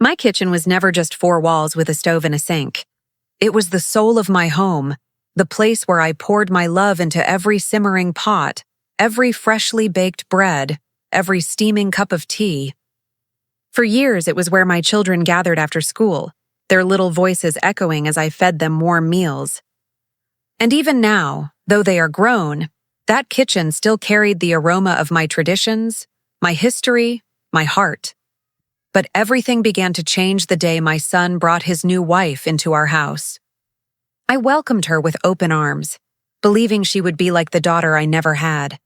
My kitchen was never just four walls with a stove and a sink. It was the soul of my home, the place where I poured my love into every simmering pot, every freshly baked bread, every steaming cup of tea. For years, it was where my children gathered after school, their little voices echoing as I fed them warm meals. And even now, though they are grown, that kitchen still carried the aroma of my traditions, my history, my heart. But everything began to change the day my son brought his new wife into our house. I welcomed her with open arms, believing she would be like the daughter I never had.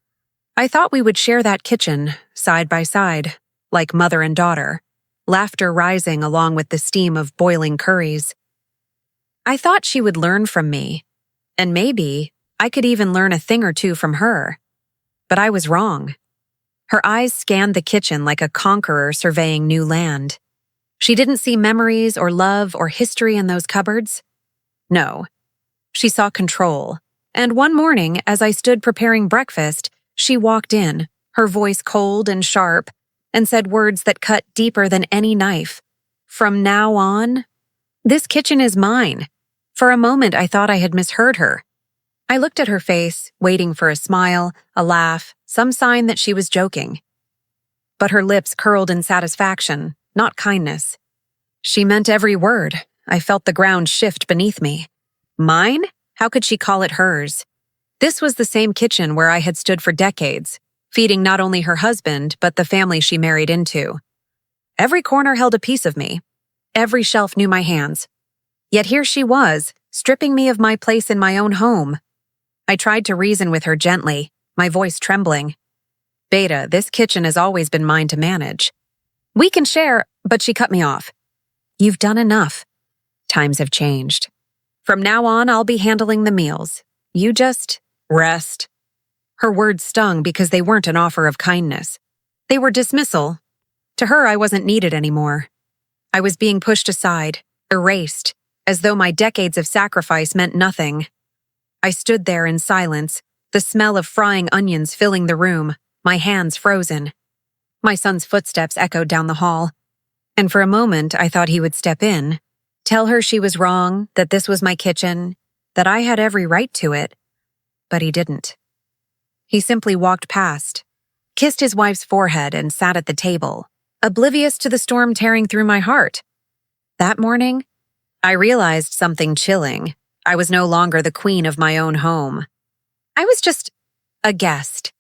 I thought we would share that kitchen, side by side, like mother and daughter, laughter rising along with the steam of boiling curries. I thought she would learn from me, and maybe I could even learn a thing or two from her. But I was wrong. Her eyes scanned the kitchen like a conqueror surveying new land. She didn't see memories or love or history in those cupboards. No, she saw control. And one morning, as I stood preparing breakfast, she walked in, her voice cold and sharp, and said words that cut deeper than any knife. "From now on, this kitchen is mine." For a moment, I thought I had misheard her. I looked at her face, waiting for a smile, a laugh, some sign that she was joking. But her lips curled in satisfaction, not kindness. She meant every word. I felt the ground shift beneath me. Mine? How could she call it hers? This was the same kitchen where I had stood for decades, feeding not only her husband, but the family she married into. Every corner held a piece of me. Every shelf knew my hands. Yet here she was, stripping me of my place in my own home. I tried to reason with her gently, my voice trembling. "Beta, this kitchen has always been mine to manage. We can share," but she cut me off. "You've done enough. Times have changed. From now on, I'll be handling the meals. You just rest." Her words stung because they weren't an offer of kindness. They were dismissal. To her, I wasn't needed anymore. I was being pushed aside, erased, as though my decades of sacrifice meant nothing. I stood there in silence, the smell of frying onions filling the room, my hands frozen. My son's footsteps echoed down the hall, and for a moment I thought he would step in, tell her she was wrong, that this was my kitchen, that I had every right to it. But he didn't. He simply walked past, kissed his wife's forehead, and sat at the table, oblivious to the storm tearing through my heart. That morning, I realized something chilling. I was no longer the queen of my own home. I was just a guest.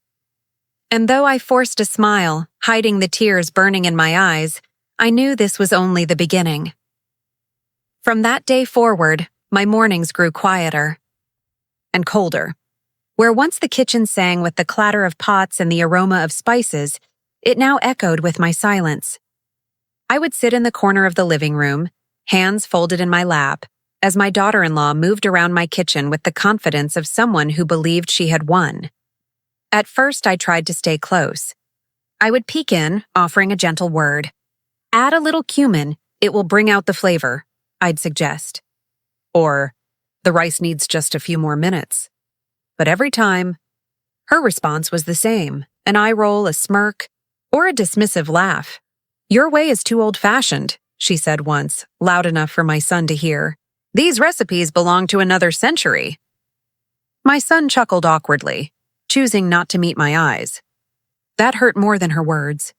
And though I forced a smile, hiding the tears burning in my eyes, I knew this was only the beginning. From that day forward, my mornings grew quieter and colder. Where once the kitchen sang with the clatter of pots and the aroma of spices, it now echoed with my silence. I would sit in the corner of the living room, hands folded in my lap, as my daughter-in-law moved around my kitchen with the confidence of someone who believed she had won. At first, I tried to stay close. I would peek in, offering a gentle word. "Add a little cumin, it will bring out the flavor," I'd suggest. Or, "The rice needs just a few more minutes." But every time, her response was the same, an eye roll, a smirk, or a dismissive laugh. "Your way is too old-fashioned," she said once, loud enough for my son to hear. "These recipes belong to another century." My son chuckled awkwardly, choosing not to meet my eyes. That hurt more than her words.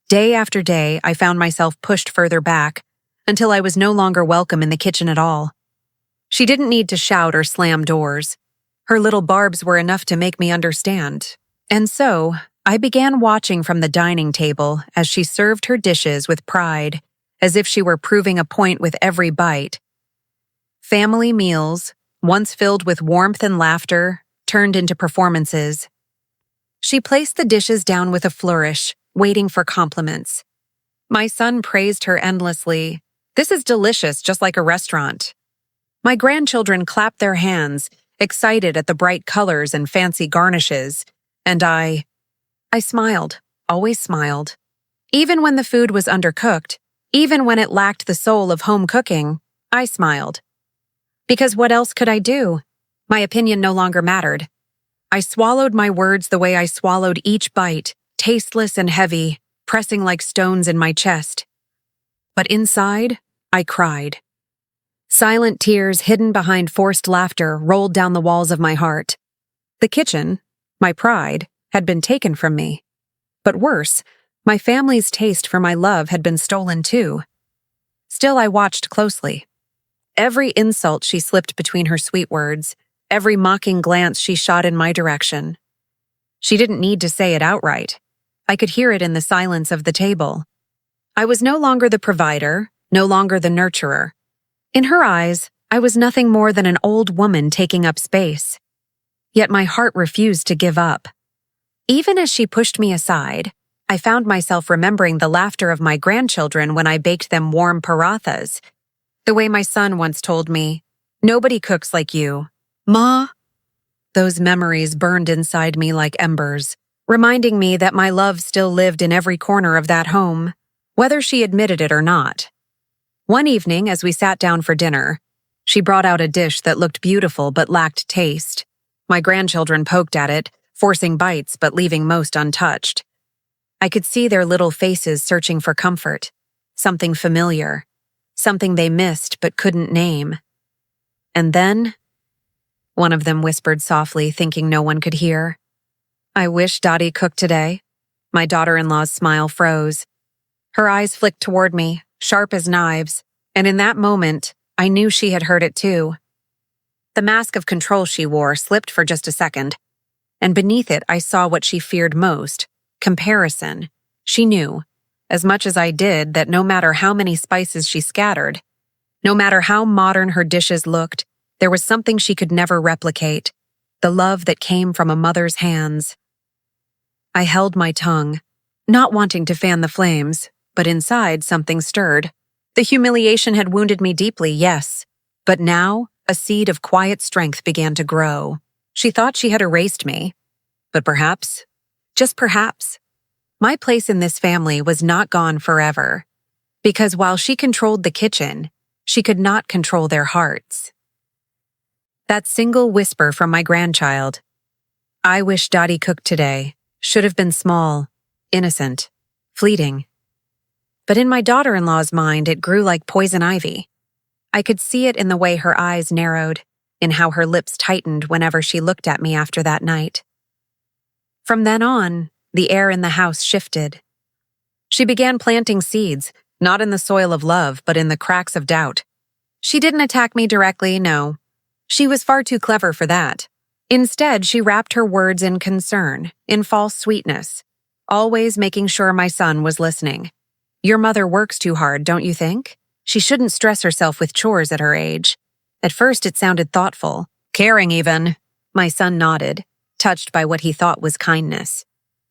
Day after day, I found myself pushed further back, until I was no longer welcome in the kitchen at all. She didn't need to shout or slam doors. Her little barbs were enough to make me understand. And so, I began watching from the dining table as she served her dishes with pride, as if she were proving a point with every bite. Family meals, once filled with warmth and laughter, turned into performances. She placed the dishes down with a flourish, waiting for compliments. My son praised her endlessly. "This is delicious, just like a restaurant." My grandchildren clapped their hands, excited at the bright colors and fancy garnishes, and I smiled, always smiled. Even when the food was undercooked, even when it lacked the soul of home cooking, I smiled. Because what else could I do? My opinion no longer mattered. I swallowed my words the way I swallowed each bite, tasteless and heavy, pressing like stones in my chest. But inside, I cried. Silent tears hidden behind forced laughter rolled down the walls of my heart. The kitchen, my pride, had been taken from me. But worse, my family's taste for my love had been stolen too. Still, I watched closely. Every insult she slipped between her sweet words, every mocking glance she shot in my direction. She didn't need to say it outright. I could hear it in the silence of the table. I was no longer the provider, no longer the nurturer. In her eyes, I was nothing more than an old woman taking up space. Yet my heart refused to give up. Even as she pushed me aside, I found myself remembering the laughter of my grandchildren when I baked them warm parathas. The way my son once told me, "Nobody cooks like you, Ma." Those memories burned inside me like embers, reminding me that my love still lived in every corner of that home, whether she admitted it or not. One evening, as we sat down for dinner, she brought out a dish that looked beautiful but lacked taste. My grandchildren poked at it, forcing bites but leaving most untouched. I could see their little faces searching for comfort, something familiar, something they missed but couldn't name. And then, one of them whispered softly, thinking no one could hear, "I wish Dottie cooked today." My daughter-in-law's smile froze. Her eyes flicked toward me, sharp as knives, and in that moment, I knew she had heard it too. The mask of control she wore slipped for just a second, and beneath it I saw what she feared most: comparison. She knew, as much as I did, that no matter how many spices she scattered, no matter how modern her dishes looked, there was something she could never replicate: the love that came from a mother's hands. I held my tongue, not wanting to fan the flames, but inside something stirred. The humiliation had wounded me deeply, yes, but now a seed of quiet strength began to grow. She thought she had erased me, but perhaps, just perhaps, my place in this family was not gone forever, because while she controlled the kitchen, she could not control their hearts. That single whisper from my grandchild, "I wish Dottie cooked today," should have been small, innocent, fleeting. But in my daughter-in-law's mind, it grew like poison ivy. I could see it in the way her eyes narrowed, in how her lips tightened whenever she looked at me after that night. From then on, the air in the house shifted. She began planting seeds, not in the soil of love, but in the cracks of doubt. She didn't attack me directly, no. She was far too clever for that. Instead, she wrapped her words in concern, in false sweetness, always making sure my son was listening. "Your mother works too hard, don't you think? She shouldn't stress herself with chores at her age." At first, it sounded thoughtful, caring even. My son nodded, touched by what he thought was kindness.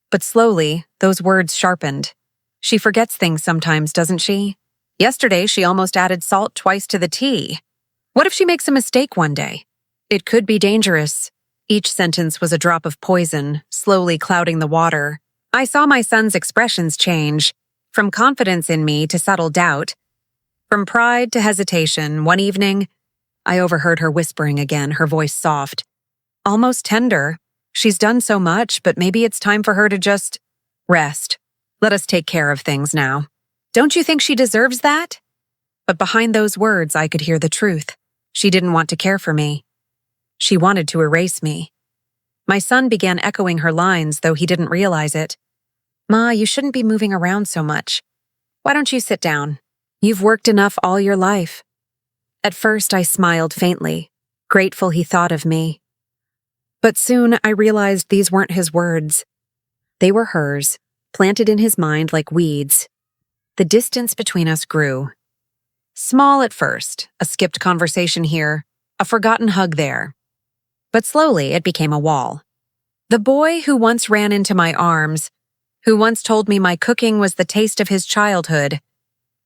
But slowly, those words sharpened. "She forgets things sometimes, doesn't she? Yesterday, she almost added salt twice to the tea. What if she makes a mistake one day? It could be dangerous." Each sentence was a drop of poison, slowly clouding the water. I saw my son's expressions change, from confidence in me to subtle doubt, from pride to hesitation. One evening, I overheard her whispering again, her voice soft, almost tender. "She's done so much, but maybe it's time for her to just rest. Let us take care of things now. Don't you think she deserves that?" But behind those words, I could hear the truth. She didn't want to care for me. She wanted to erase me. My son began echoing her lines, though he didn't realize it. "Ma, you shouldn't be moving around so much. Why don't you sit down? You've worked enough all your life." At first, I smiled faintly, grateful he thought of me. But soon, I realized these weren't his words. They were hers, planted in his mind like weeds. The distance between us grew. Small at first, a skipped conversation here, a forgotten hug there. But slowly, it became a wall. The boy who once ran into my arms, who once told me my cooking was the taste of his childhood,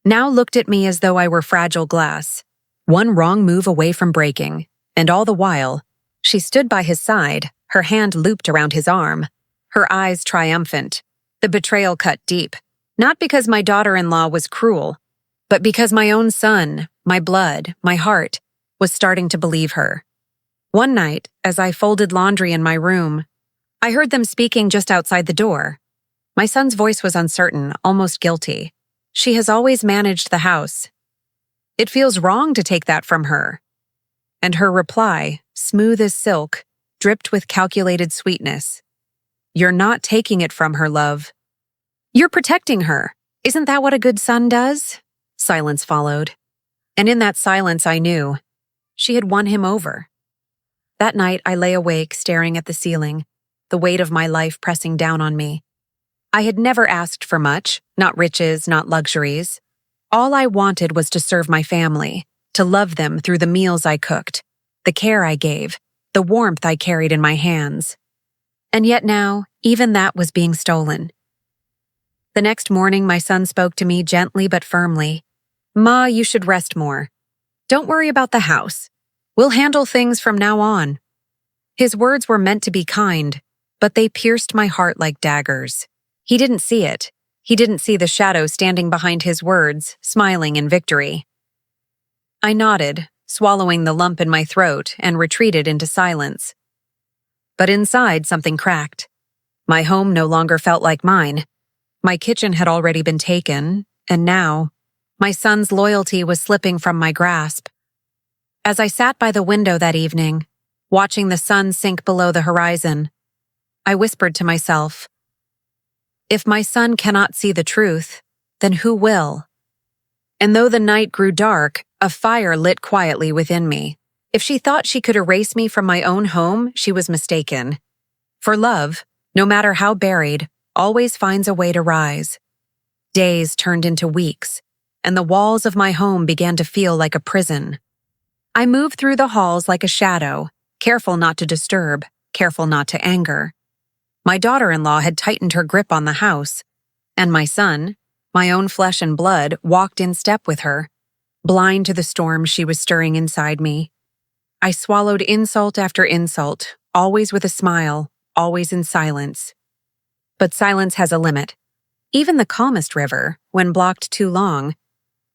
now looked at me as though I were fragile glass, one wrong move away from breaking, and all the while, she stood by his side, her hand looped around his arm, her eyes triumphant, the betrayal cut deep, not because my daughter-in-law was cruel, but because my own son, my blood, my heart, was starting to believe her. One night, as I folded laundry in my room, I heard them speaking just outside the door. My son's voice was uncertain, almost guilty. She has always managed the house. It feels wrong to take that from her. And her reply, smooth as silk, dripped with calculated sweetness. You're not taking it from her, love. You're protecting her. Isn't that what a good son does? Silence followed. And in that silence I knew. She had won him over. That night I lay awake staring at the ceiling, the weight of my life pressing down on me. I had never asked for much, not riches, not luxuries. All I wanted was to serve my family, to love them through the meals I cooked, the care I gave, the warmth I carried in my hands. And yet now, even that was being stolen. The next morning, my son spoke to me gently but firmly. Ma, you should rest more. Don't worry about the house. We'll handle things from now on. His words were meant to be kind, but they pierced my heart like daggers. He didn't see it. He didn't see the shadow standing behind his words, smiling in victory. I nodded, swallowing the lump in my throat, and retreated into silence. But inside, something cracked. My home no longer felt like mine. My kitchen had already been taken, and now, my son's loyalty was slipping from my grasp. As I sat by the window that evening, watching the sun sink below the horizon, I whispered to myself, if my son cannot see the truth, then who will? And though the night grew dark, a fire lit quietly within me. If she thought she could erase me from my own home, she was mistaken. For love, no matter how buried, always finds a way to rise. Days turned into weeks, and the walls of my home began to feel like a prison. I moved through the halls like a shadow, careful not to disturb, careful not to anger. My daughter-in-law had tightened her grip on the house, and my son, my own flesh and blood, walked in step with her, blind to the storm she was stirring inside me. I swallowed insult after insult, always with a smile, always in silence. But silence has a limit. Even the calmest river, when blocked too long,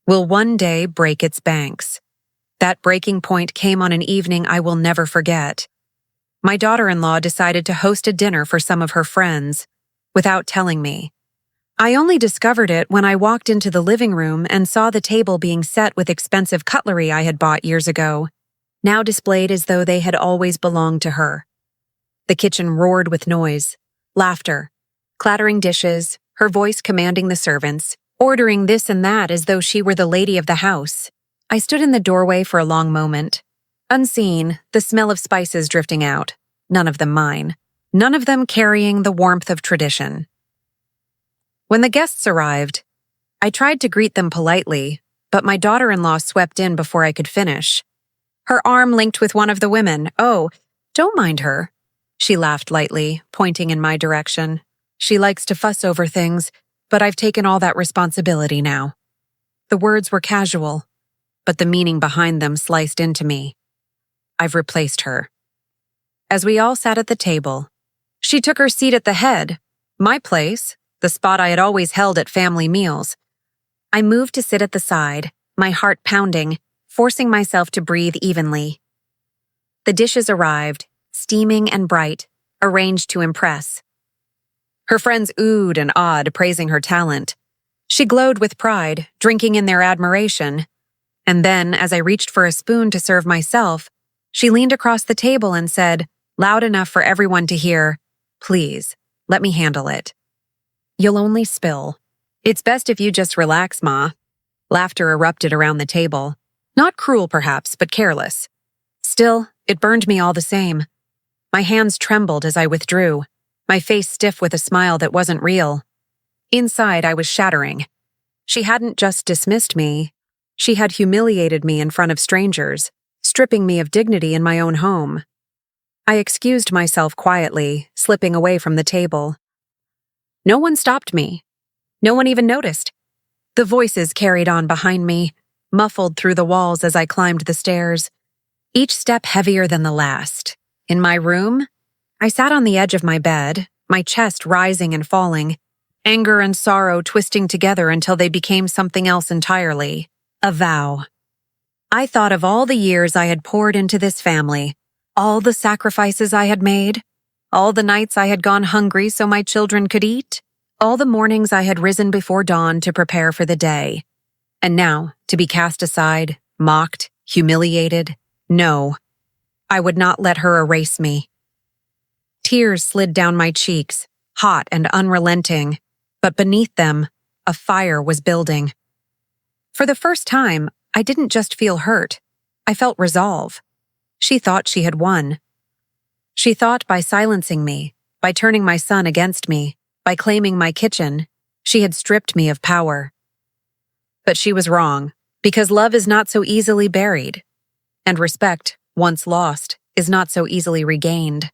will one day break its banks. That breaking point came on an evening I will never forget. My daughter-in-law decided to host a dinner for some of her friends, without telling me. I only discovered it when I walked into the living room and saw the table being set with expensive cutlery I had bought years ago, now displayed as though they had always belonged to her. The kitchen roared with noise, laughter, clattering dishes, her voice commanding the servants, ordering this and that as though she were the lady of the house. I stood in the doorway for a long moment. Unseen, the smell of spices drifting out, none of them mine, none of them carrying the warmth of tradition. When the guests arrived, I tried to greet them politely, but my daughter-in-law swept in before I could finish. Her arm linked with one of the women. Oh, don't mind her. She laughed lightly, pointing in my direction. She likes to fuss over things, but I've taken all that responsibility now. The words were casual, but the meaning behind them sliced into me. I've replaced her. As we all sat at the table, she took her seat at the head, my place, the spot I had always held at family meals. I moved to sit at the side, my heart pounding, forcing myself to breathe evenly. The dishes arrived, steaming and bright, arranged to impress. Her friends oohed and awed, praising her talent. She glowed with pride, drinking in their admiration. And then, as I reached for a spoon to serve myself, she leaned across the table and said, loud enough for everyone to hear, please, let me handle it. You'll only spill. It's best if you just relax, Ma. Laughter erupted around the table. Not cruel, perhaps, but careless. Still, it burned me all the same. My hands trembled as I withdrew, my face stiff with a smile that wasn't real. Inside, I was shattering. She hadn't just dismissed me. She had humiliated me in front of strangers, stripping me of dignity in my own home. I excused myself quietly, slipping away from the table. No one stopped me. No one even noticed. The voices carried on behind me, muffled through the walls as I climbed the stairs, each step heavier than the last. In my room, I sat on the edge of my bed, my chest rising and falling, anger and sorrow twisting together until they became something else entirely, a vow. I thought of all the years I had poured into this family, all the sacrifices I had made, all the nights I had gone hungry so my children could eat, All the mornings I had risen before dawn to prepare for the day. And now, to be cast aside, mocked, humiliated. No, I would not let her erase me. Tears slid down my cheeks, hot and unrelenting, but beneath them, a fire was building. For the first time, I didn't just feel hurt. I felt resolve. She thought she had won. She thought by silencing me, by turning my son against me, by claiming my kitchen, she had stripped me of power. But she was wrong, because love is not so easily buried, and respect, once lost, is not so easily regained.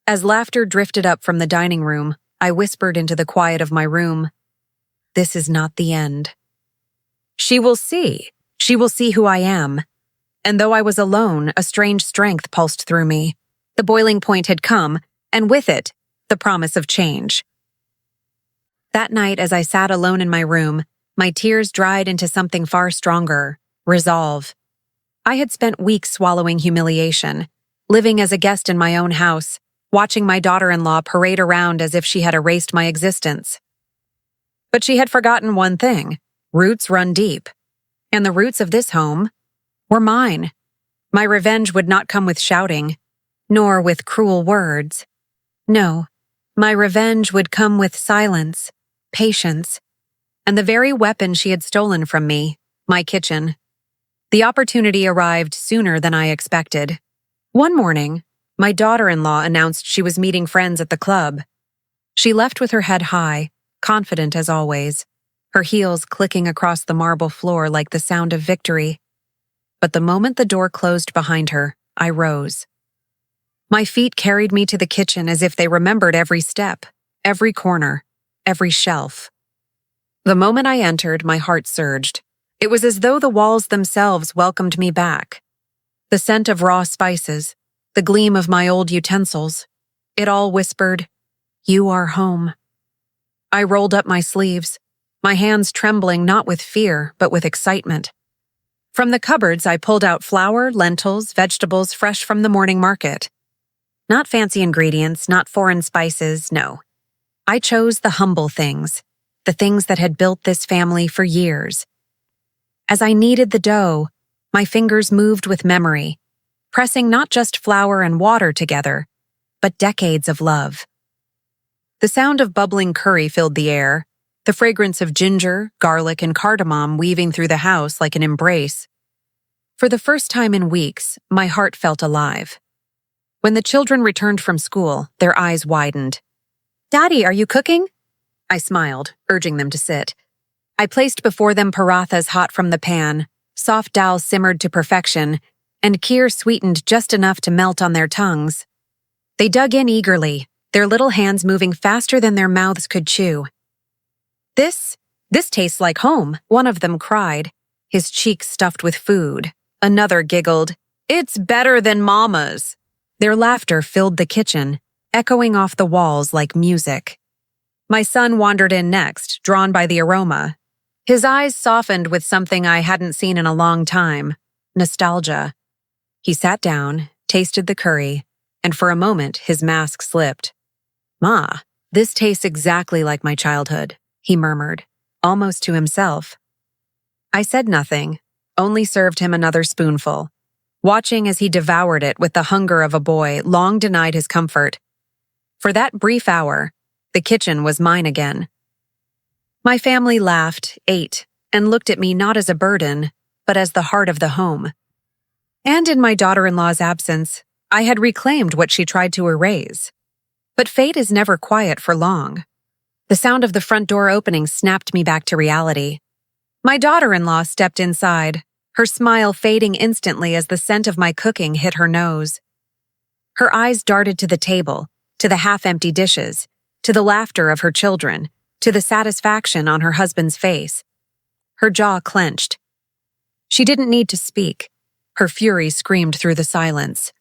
As laughter drifted up from the dining room, I whispered into the quiet of my room, "This is not the end." She will see. She will see who I am. And though I was alone, a strange strength pulsed through me. The boiling point had come, and with it, the promise of change. That night, as I sat alone in my room, my tears dried into something far stronger, resolve. I had spent weeks swallowing humiliation, living as a guest in my own house, watching my daughter-in-law parade around as if she had erased my existence. But she had forgotten one thing: roots run deep. And the roots of this home were mine. My revenge would not come with shouting, nor with cruel words. No, my revenge would come with silence, patience, and the very weapon she had stolen from me, my kitchen. The opportunity arrived sooner than I expected. One morning, my daughter-in-law announced she was meeting friends at the club. She left with her head high, confident as always, her heels clicking across the marble floor like the sound of victory. But the moment the door closed behind her, I rose. My feet carried me to the kitchen as if they remembered every step, every corner, every shelf. The moment I entered, my heart surged. It was as though the walls themselves welcomed me back. The scent of raw spices, the gleam of my old utensils, it all whispered, "You are home." I rolled up my sleeves, my hands trembling not with fear, but with excitement. From the cupboards, I pulled out flour, lentils, vegetables fresh from the morning market. Not fancy ingredients, not foreign spices, no. I chose the humble things, the things that had built this family for years. As I kneaded the dough, my fingers moved with memory, pressing not just flour and water together, but decades of love. The sound of bubbling curry filled the air, the fragrance of ginger, garlic, and cardamom weaving through the house like an embrace. For the first time in weeks, my heart felt alive. When the children returned from school, their eyes widened. "Daddy, are you cooking?" I smiled, urging them to sit. I placed before them parathas hot from the pan, soft dal simmered to perfection, and kheer sweetened just enough to melt on their tongues. They dug in eagerly, their little hands moving faster than their mouths could chew. This tastes like home," one of them cried, his cheeks stuffed with food. Another giggled, "It's better than Mama's." Their laughter filled the kitchen, echoing off the walls like music. My son wandered in next, drawn by the aroma. His eyes softened with something I hadn't seen in a long time, nostalgia. He sat down, tasted the curry, and for a moment his mask slipped. "Ma, this tastes exactly like my childhood," he murmured, almost to himself. I said nothing, only served him another spoonful, watching as he devoured it with the hunger of a boy long denied his comfort. For that brief hour, the kitchen was mine again. My family laughed, ate, and looked at me not as a burden, but as the heart of the home. And in my daughter-in-law's absence, I had reclaimed what she tried to erase. But fate is never quiet for long. The sound of the front door opening snapped me back to reality. My daughter-in-law stepped inside, her smile fading instantly as the scent of my cooking hit her nose. Her eyes darted to the table, to the half-empty dishes, to the laughter of her children, to the satisfaction on her husband's face. Her jaw clenched. She didn't need to speak. Her fury screamed through the silence.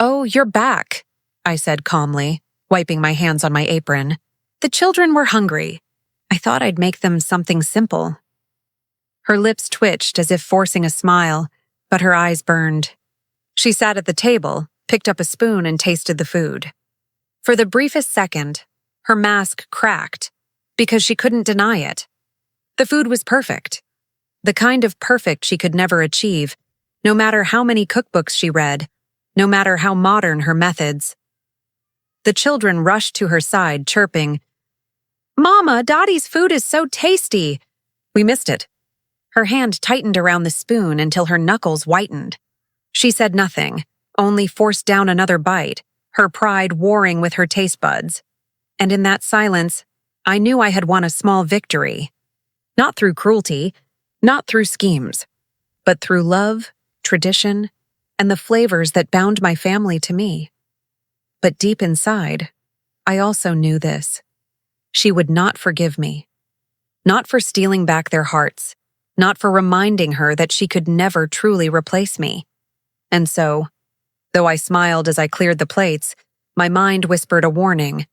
"Oh, you're back," I said calmly, wiping my hands on my apron. "The children were hungry. I thought I'd make them something simple." Her lips twitched as if forcing a smile, but her eyes burned. She sat at the table, picked up a spoon, and tasted the food. For the briefest second, Her mask cracked because she couldn't deny it. The food was perfect. The kind of perfect she could never achieve, no matter how many cookbooks she read, no matter how modern her methods. The children rushed to her side, chirping, "Mama, Dottie's food is so tasty!" We missed it. Her hand tightened around the spoon until her knuckles whitened. She said nothing, only forced down another bite, her pride warring with her taste buds. And in that silence, I knew I had won a small victory. Not through cruelty, not through schemes, but through love, tradition, and the flavors that bound my family to me. But deep inside, I also knew this. She would not forgive me. Not for stealing back their hearts, not for reminding her that she could never truly replace me. And so, though I smiled as I cleared the plates, my mind whispered a warning.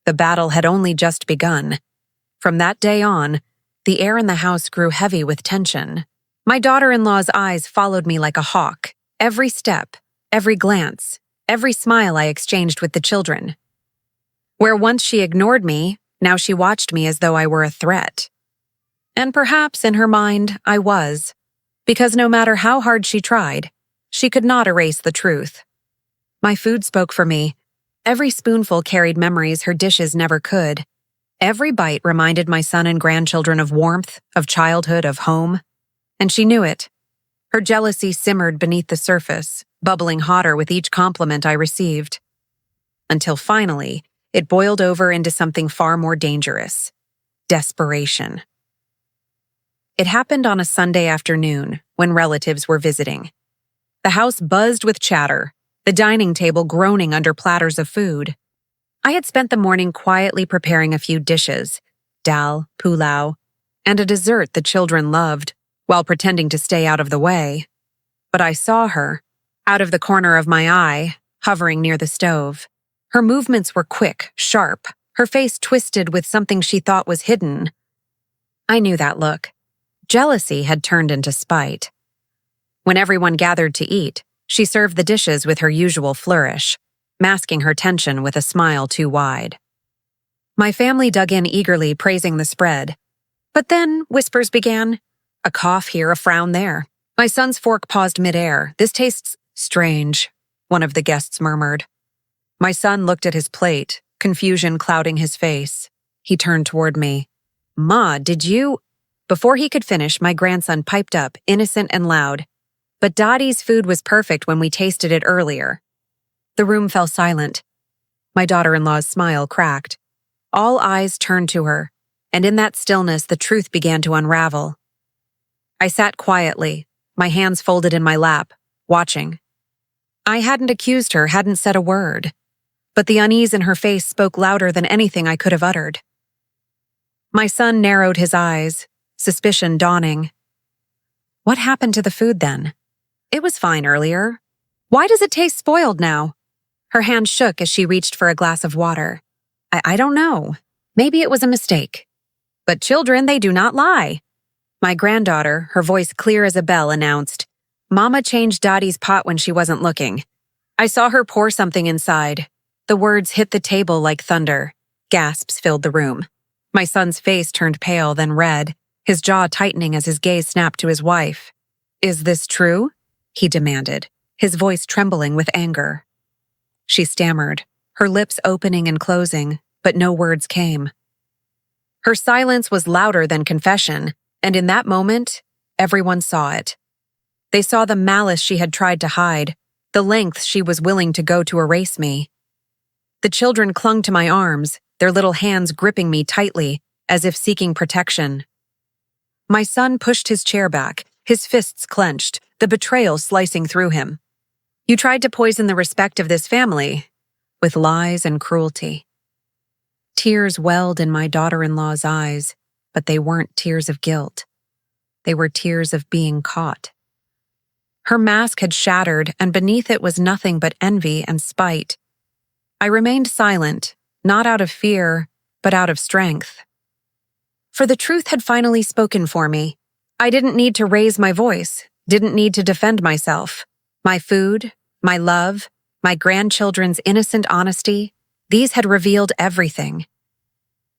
The battle had only just begun. From that day on, the air in the house grew heavy with tension. My daughter-in-law's eyes followed me like a hawk, every step, every glance, every smile I exchanged with the children. Where once she ignored me, now she watched me as though I were a threat. And perhaps in her mind, I was, because no matter how hard she tried, she could not erase the truth. My food spoke for me. Every spoonful carried memories her dishes never could. Every bite reminded my son and grandchildren of warmth, of childhood, of home. And she knew it. Her jealousy simmered beneath the surface, bubbling hotter with each compliment I received. Until finally, it boiled over into something far more dangerous: desperation. It happened on a Sunday afternoon when relatives were visiting. The house buzzed with chatter, the dining table groaning under platters of food. I had spent the morning quietly preparing a few dishes, dal, pulao, and a dessert the children loved, while pretending to stay out of the way. But I saw her, out of the corner of my eye, hovering near the stove. Her movements were quick, sharp, her face twisted with something she thought was hidden. I knew that look. Jealousy had turned into spite. When everyone gathered to eat, she served the dishes with her usual flourish, masking her tension with a smile too wide. My family dug in eagerly, praising the spread. But then whispers began. A cough here, a frown there. My son's fork paused midair. "This tastes strange," one of the guests murmured. My son looked at his plate, confusion clouding his face. He turned toward me. "Ma, did you—" Before he could finish, my grandson piped up, innocent and loud. "But Dottie's food was perfect when we tasted it earlier." The room fell silent. My daughter-in-law's smile cracked. All eyes turned to her, and in that stillness the truth began to unravel. I sat quietly, my hands folded in my lap, watching. I hadn't accused her, hadn't said a word, but the unease in her face spoke louder than anything I could have uttered. My son narrowed his eyes, suspicion dawning. "What happened to the food then? It was fine earlier. Why does it taste spoiled now?" Her hand shook as she reached for a glass of water. I don't know. Maybe it was a mistake. But children, they do not lie. My granddaughter, her voice clear as a bell, announced, "Mama changed Dottie's pot when she wasn't looking. I saw her pour something inside." The words hit the table like thunder. Gasps filled the room. My son's face turned pale, then red, his jaw tightening as his gaze snapped to his wife. "Is this true?" he demanded, his voice trembling with anger. She stammered, her lips opening and closing, but no words came. Her silence was louder than confession, and in that moment, everyone saw it. They saw the malice she had tried to hide, the lengths she was willing to go to erase me. The children clung to my arms, their little hands gripping me tightly, as if seeking protection. My son pushed his chair back, his fists clenched, the betrayal slicing through him. "You tried to poison the respect of this family with lies and cruelty." Tears welled in my daughter-in-law's eyes, but they weren't tears of guilt. They were tears of being caught. Her mask had shattered, and beneath it was nothing but envy and spite. I remained silent, not out of fear, but out of strength. For the truth had finally spoken for me. I didn't need to raise my voice, didn't need to defend myself. My food, my love, my grandchildren's innocent honesty, these had revealed everything.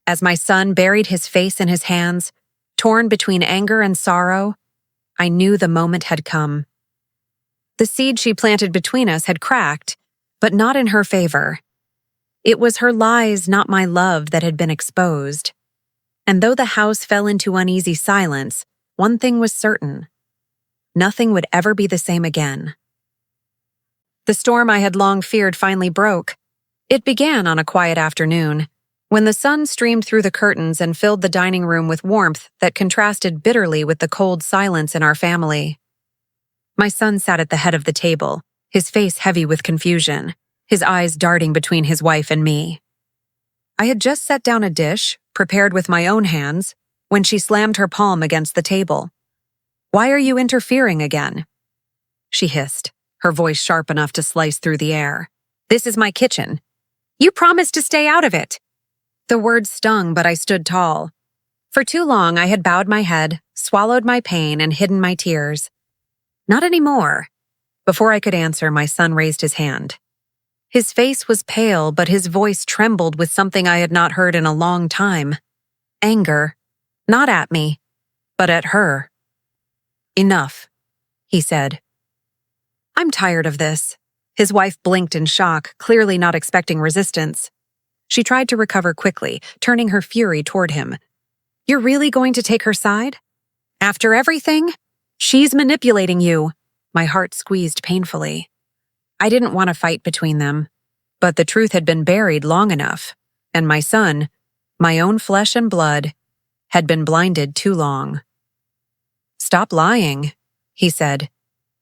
As my son buried his face in his hands, torn between anger and sorrow, I knew the moment had come. The seed she planted between us had cracked, but not in her favor. It was her lies, not my love, that had been exposed. And though the house fell into uneasy silence, one thing was certain. Nothing would ever be the same again. The storm I had long feared finally broke. It began on a quiet afternoon, when the sun streamed through the curtains and filled the dining room with warmth that contrasted bitterly with the cold silence in our family. My son sat at the head of the table, his face heavy with confusion, his eyes darting between his wife and me. I had just set down a dish, prepared with my own hands, when she slammed her palm against the table. "Why are you interfering again?" she hissed, her voice sharp enough to slice through the air. "This is my kitchen. You promised to stay out of it." The words stung, but I stood tall. For too long, I had bowed my head, swallowed my pain, and hidden my tears. Not anymore. Before I could answer, my son raised his hand. His face was pale, but his voice trembled with something I had not heard in a long time. Anger. Not at me, but at her. "Enough," he said. "I'm tired of this." His wife blinked in shock, clearly not expecting resistance. She tried to recover quickly, turning her fury toward him. "You're really going to take her side? After everything? She's manipulating you." My heart squeezed painfully. I didn't want a fight between them, but the truth had been buried long enough, and my son, my own flesh and blood, had been blinded too long. "Stop lying," he said,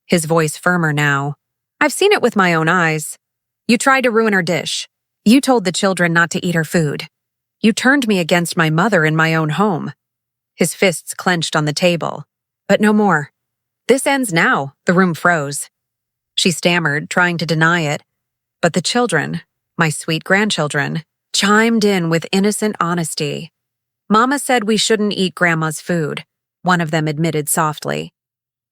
his voice firmer now. "I've seen it with my own eyes. You tried to ruin her dish. You told the children not to eat her food. You turned me against my mother in my own home." His fists clenched on the table. "But no more. This ends now." The room froze. She stammered, trying to deny it. But the children, my sweet grandchildren, chimed in with innocent honesty. "Mama said we shouldn't eat Grandma's food," one of them admitted softly.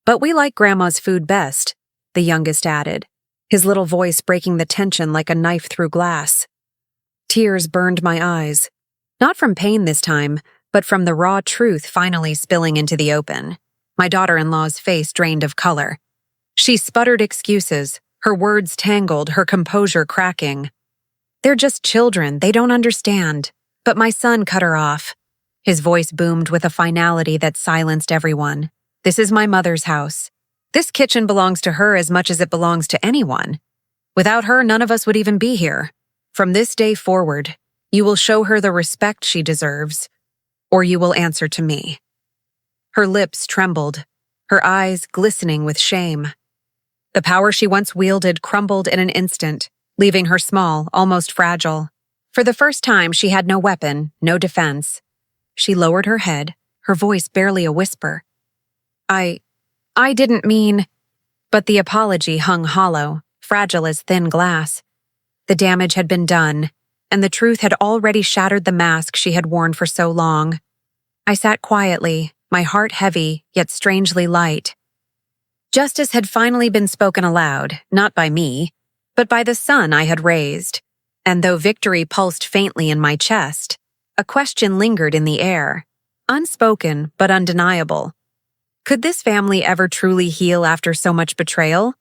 "But we like Grandma's food best," the youngest added, his little voice breaking the tension like a knife through glass. Tears burned my eyes, not from pain this time, but from the raw truth finally spilling into the open. My daughter-in-law's face drained of color. She sputtered excuses, her words tangled, her composure cracking. "They're just children, they don't understand." But my son cut her off. His voice boomed with a finality that silenced everyone. "This is my mother's house. This kitchen belongs to her as much as it belongs to anyone. Without her, none of us would even be here. From this day forward, you will show her the respect she deserves, or you will answer to me." Her lips trembled, her eyes glistening with shame. The power she once wielded crumbled in an instant, leaving her small, almost fragile. For the first time, she had no weapon, no defense. She lowered her head, her voice barely a whisper. I didn't mean..." But the apology hung hollow, fragile as thin glass. The damage had been done, and the truth had already shattered the mask she had worn for so long. I sat quietly, my heart heavy, yet strangely light. Justice had finally been spoken aloud, not by me, but by the son I had raised. And though victory pulsed faintly in my chest, a question lingered in the air, unspoken but undeniable. Could this family ever truly heal after so much betrayal?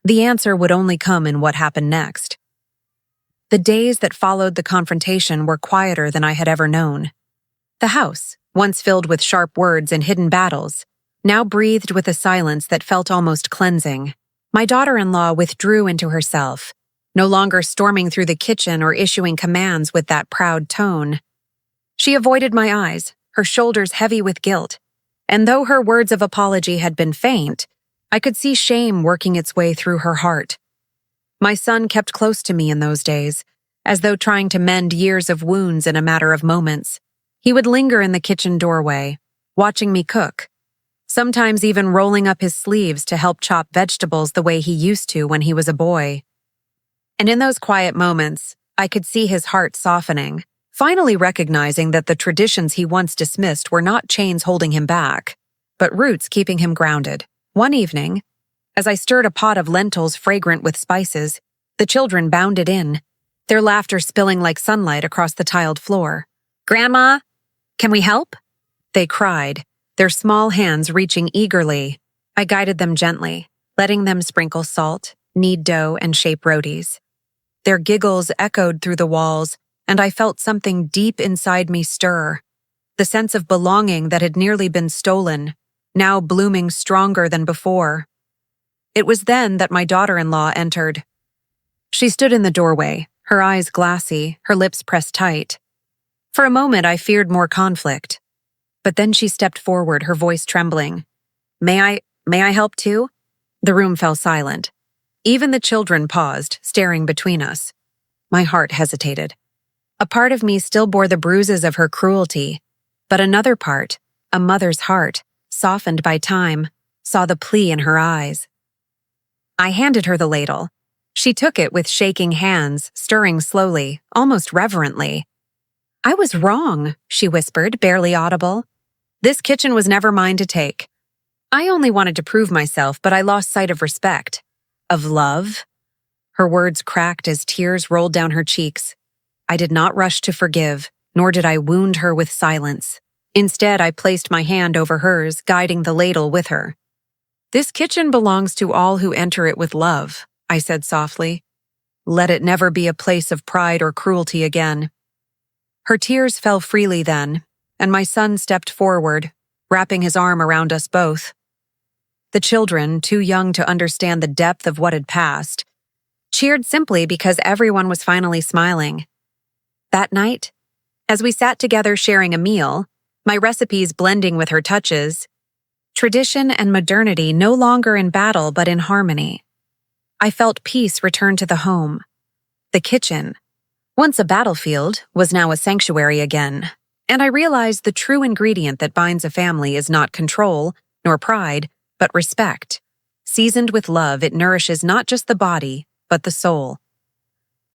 The answer would only come in what happened next. The days that followed the confrontation were quieter than I had ever known. The house, once filled with sharp words and hidden battles, now breathed with a silence that felt almost cleansing. My daughter-in-law withdrew into herself, no longer storming through the kitchen or issuing commands with that proud tone. She avoided my eyes, her shoulders heavy with guilt, and though her words of apology had been faint, I could see shame working its way through her heart. My son kept close to me in those days, as though trying to mend years of wounds in a matter of moments. He would linger in the kitchen doorway, watching me cook, sometimes even rolling up his sleeves to help chop vegetables the way he used to when he was a boy. And in those quiet moments, I could see his heart softening, finally recognizing that the traditions he once dismissed were not chains holding him back, but roots keeping him grounded. One evening, as I stirred a pot of lentils fragrant with spices, the children bounded in, their laughter spilling like sunlight across the tiled floor. Grandma, can we help? They cried, their small hands reaching eagerly. I guided them gently, letting them sprinkle salt, knead dough, and shape rotis. Their giggles echoed through the walls, and I felt something deep inside me stir. The sense of belonging that had nearly been stolen, now blooming stronger than before. It was then that my daughter-in-law entered. She stood in the doorway, her eyes glassy, her lips pressed tight. For a moment, I feared more conflict. But then she stepped forward, her voice trembling. May I help too? The room fell silent. Even the children paused, staring between us. My heart hesitated. A part of me still bore the bruises of her cruelty, but another part, a mother's heart, softened by time, saw the plea in her eyes. I handed her the ladle. She took it with shaking hands, stirring slowly, almost reverently. I was wrong, she whispered, barely audible. This kitchen was never mine to take. I only wanted to prove myself, but I lost sight of respect. Of love? Her words cracked as tears rolled down her cheeks. I did not rush to forgive, nor did I wound her with silence. Instead, I placed my hand over hers, guiding the ladle with her. This kitchen belongs to all who enter it with love, I said softly. Let it never be a place of pride or cruelty again. Her tears fell freely then, and my son stepped forward, wrapping his arm around us both. The children, too young to understand the depth of what had passed, cheered simply because everyone was finally smiling. That night, as we sat together sharing a meal, my recipes blending with her touches, tradition and modernity no longer in battle but in harmony, I felt peace return to the home. The kitchen, once a battlefield, was now a sanctuary again, and I realized the true ingredient that binds a family is not control, nor pride, but respect. Seasoned with love, it nourishes not just the body, but the soul.